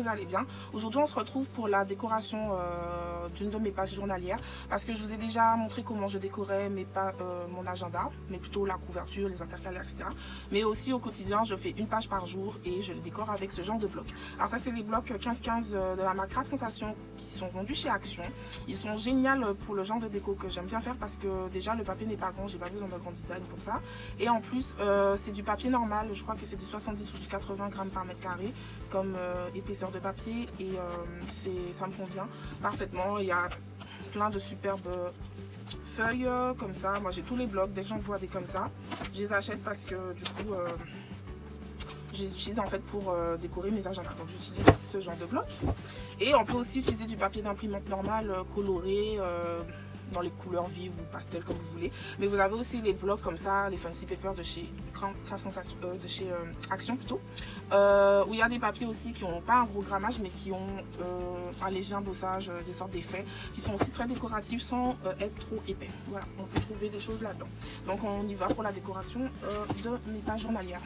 vous allez bien. Aujourd'hui on se retrouve pour la décoration d'une de mes pages journalières, parce que je vous ai déjà montré comment je décorais mon agenda, mais plutôt la couverture, les intercalaires, etc. Mais aussi au quotidien je fais une page par jour et je le décore avec ce genre de blocs. Alors ça c'est les blocs 15-15 de la marque Craft Sensation qui sont vendus chez Action. Ils sont géniaux pour le genre de déco que j'aime bien faire, parce que déjà le papier n'est pas grand, j'ai pas besoin d'un grand design pour ça. Et en plus c'est du papier normal, je crois que c'est du 70 ou du 80 grammes par mètre carré comme épaisseur de papier, et ça me convient parfaitement. Il y a plein de superbes feuilles comme ça. Moi j'ai tous les blocs, dès que j'en vois des comme ça je les achète, parce que du coup je les utilise en fait pour décorer mes agendas. Donc j'utilise ce genre de bloc. Et on peut aussi utiliser du papier d'imprimante normal coloré dans les couleurs vives ou pastel comme vous voulez. Mais vous avez aussi les blocs comme ça, les fancy paper de chez Craft Sensation, de chez Action plutôt, où il y a des papiers aussi qui n'ont pas un gros grammage, mais qui ont un léger embossage, des sortes d'effets, qui sont aussi très décoratifs sans être trop épais. Voilà, on peut trouver des choses là-dedans. Donc on y va pour la décoration de mes pages journalières.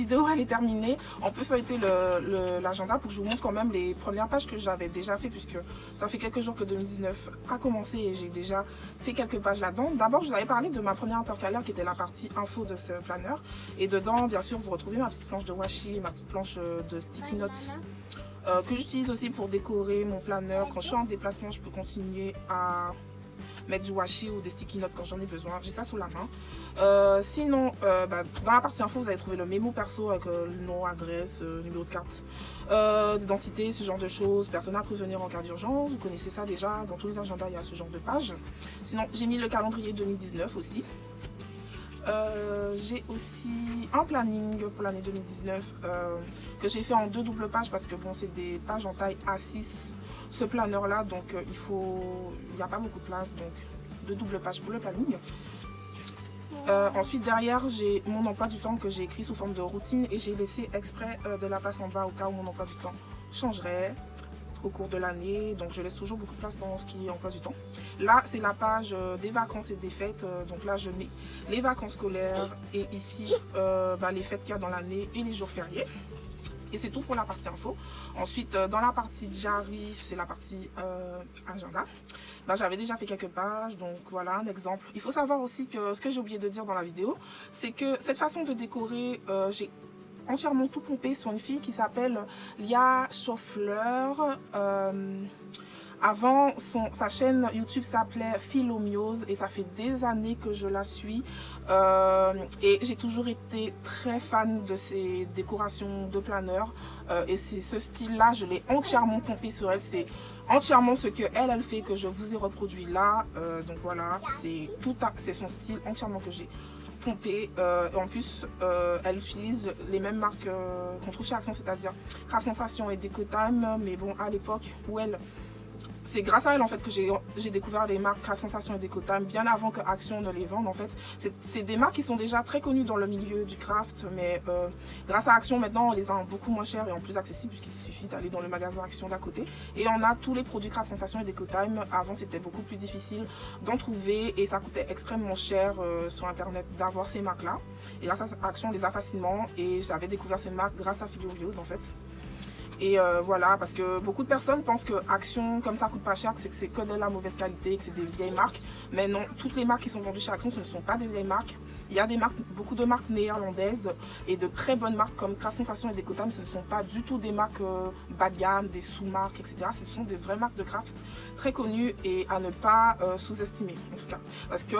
vidéo elle est terminée, on peut feuilleter l'agenda pour que je vous montre quand même les premières pages que j'avais déjà fait, puisque ça fait quelques jours que 2019 a commencé et j'ai déjà fait quelques pages là-dedans. D'abord, je vous avais parlé de ma première intercalaire qui était la partie info de ce planeur. Et dedans, bien sûr, vous retrouvez ma petite planche de washi et ma petite planche de sticky notes que j'utilise aussi pour décorer mon planeur. Quand je suis en déplacement, je peux continuer à mettre du washi ou des sticky notes quand j'en ai besoin. J'ai ça sous la main. Sinon, dans la partie info, vous allez trouver le mémo perso avec le nom, adresse, numéro de carte d'identité, ce genre de choses. Personne à prévenir en cas d'urgence. Vous connaissez ça déjà. Dans tous les agendas, il y a ce genre de page. Sinon, j'ai mis le calendrier 2019 aussi. J'ai aussi un planning pour l'année 2019 que j'ai fait en 2 doubles pages parce que bon, c'est des pages en taille A6 ce planeur là, donc il n'y a pas beaucoup de place, donc 2 doubles pages pour le planning. Ensuite derrière j'ai mon emploi du temps que j'ai écrit sous forme de routine et j'ai laissé exprès de la place en bas au cas où mon emploi du temps changerait au cours de l'année, donc je laisse toujours beaucoup de place dans ce qui est emploi du temps. Là c'est la page des vacances et des fêtes, donc là je mets les vacances scolaires et ici les fêtes qu'il y a dans l'année et les jours fériés. Et c'est tout pour la partie info. Ensuite, dans la partie j'arrive, c'est la partie agenda. J'avais déjà fait quelques pages, donc voilà un exemple. Il faut savoir aussi que ce que j'ai oublié de dire dans la vidéo, c'est que cette façon de décorer, j'ai entièrement tout pompé sur une fille qui s'appelle Lia Chauffleur. Avant, sa chaîne YouTube s'appelait Philomiose et ça fait des années que je la suis. Et j'ai toujours été très fan de ses décorations de planeur. Et c'est ce style-là, je l'ai entièrement pompé sur elle. C'est entièrement ce que elle fait que je vous ai reproduit là. Donc voilà, c'est son style entièrement que j'ai pompé. En plus, elle utilise les mêmes marques qu'on trouve chez Action, c'est-à-dire Craft Sensation et Deco Time. Mais bon, à l'époque où c'est grâce à elle en fait que j'ai découvert les marques Craft Sensation et Deco Time bien avant que Action ne les vende en fait. C'est des marques qui sont déjà très connues dans le milieu du craft, mais grâce à Action maintenant on les a beaucoup moins chers et en plus accessibles puisqu'il suffit d'aller dans le magasin Action d'à côté. Et on a tous les produits Craft Sensation et Deco Time. Avant c'était beaucoup plus difficile d'en trouver et ça coûtait extrêmement cher sur internet d'avoir ces marques là. Et grâce à Action on les a facilement et j'avais découvert ces marques grâce à Philomiose en fait. Et voilà, parce que beaucoup de personnes pensent que Action, comme ça coûte pas cher, que c'est que de la mauvaise qualité, que c'est des vieilles marques. Mais non, toutes les marques qui sont vendues chez Action, ce ne sont pas des vieilles marques. Il y a des marques, beaucoup de marques néerlandaises et de très bonnes marques comme Craft Sensation et Deco Time. Ce ne sont pas du tout des marques bas de gamme, des sous-marques, etc. Ce sont des vraies marques de craft très connues et à ne pas sous-estimer en tout cas. Parce que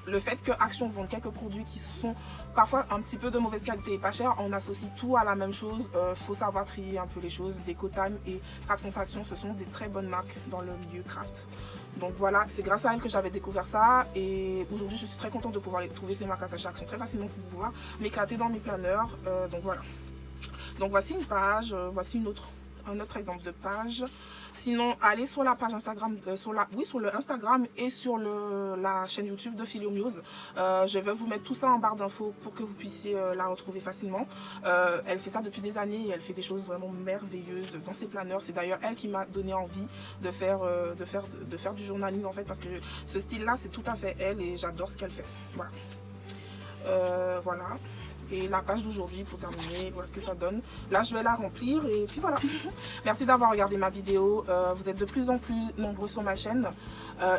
le fait que Action vende quelques produits qui sont parfois un petit peu de mauvaise qualité et pas cher, on associe tout à la même chose. Faut savoir trier un peu les choses. Deco Time et Craft Sensation, ce sont des très bonnes marques dans le milieu craft. Donc voilà, c'est grâce à elle que j'avais découvert ça. Et aujourd'hui, je suis très contente de pouvoir trouver ces marques à chez Action très facilement pour pouvoir m'éclater dans mes planeurs. Donc voilà. Donc voici une page, voici un autre exemple de page. Sinon, allez sur la page Instagram, sur le Instagram et sur la chaîne YouTube de Philomiose. Je vais vous mettre tout ça en barre d'infos pour que vous puissiez la retrouver facilement. Elle fait ça depuis des années et elle fait des choses vraiment merveilleuses dans ses planeurs. C'est d'ailleurs elle qui m'a donné envie de faire du journaling en fait, parce que ce style-là, c'est tout à fait elle et j'adore ce qu'elle fait. Voilà. Voilà. Et la page d'aujourd'hui pour terminer, voilà ce que ça donne. Là je vais la remplir et puis voilà. Merci d'avoir regardé ma vidéo. Vous êtes de plus en plus nombreux sur ma chaîne.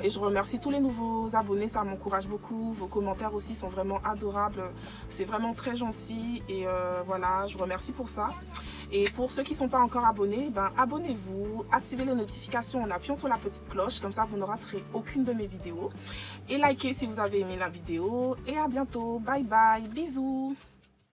Et je remercie tous les nouveaux abonnés, ça m'encourage beaucoup. Vos commentaires aussi sont vraiment adorables. C'est vraiment très gentil. Et voilà, je vous remercie pour ça. Et pour ceux qui ne sont pas encore abonnés, abonnez-vous, activez les notifications en appuyant sur la petite cloche, comme ça vous ne raterez aucune de mes vidéos. Et likez si vous avez aimé la vidéo. Et à bientôt, bye bye, bisous.